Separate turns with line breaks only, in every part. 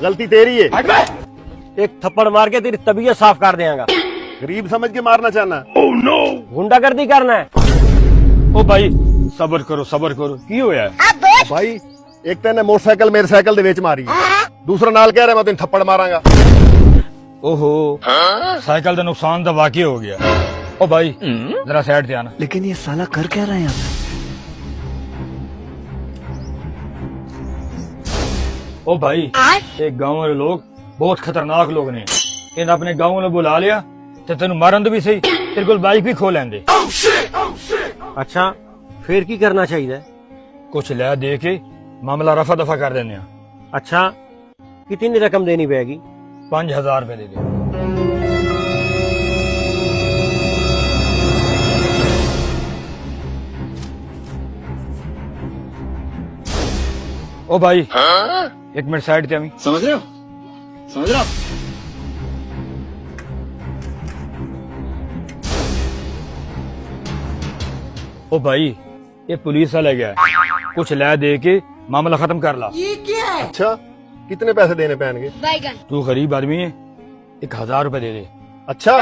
गलती तेरी है।
एक थप्पड़ मार के तेरी तबीयत साफ कर देगा।
गरीब समझ के मारना चाहना।
गुंडागर्दी करना है।
ओ भाई सबर करो की होया
भाई एक तेने मोटरसाइकिल मेरे साइकिल दे विच मारी है, दूसरा नाल कह रहा मैं तेन थप्पड़ मारांगा।
ओहो साइकिल का नुकसान तो वाकई हो गया। ओ भाई जरा साइड से आना।
लेकिन ये साला कर क्या रहा है यहाँ पे?
ओ भाई एक गांव वाले लोग बहुत खतरनाक लोग ने। इन अपने गांव में बुला लिया तो तेन मारन तो भी सही, तेरे को बाइक भी खो लेंगे।
अच्छा फिर की करना चाहिए?
कुछ लै दे के मामला रफा दफा कर देने।
अच्छा कितनी रकम देनी पड़ेगी?
5000 रुपए दे दे। ओ भाई एक मिनट साइड थे।
समझ रहे हो?
ओ भाई ये पुलिस वाला गया, कुछ लै दे के मामला खत्म कर ला।
अच्छा कितने पैसे देने पैनगे?
तू गरीब आदमी है, 1000 रुपए दे दे।
अच्छा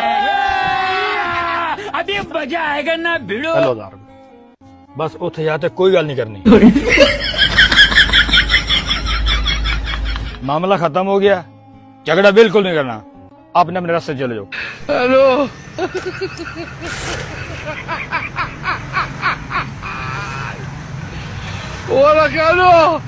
अभी मजा आएगा ना भिड़ो।
हेलो 1000 रुपए।
बस उथे जाते कोई गल नहीं करनी। मामला खत्म हो गया, झगड़ा बिल्कुल नहीं करना, अपने अपने रास्ते चले जाओ।
Hello Hola, Carlos.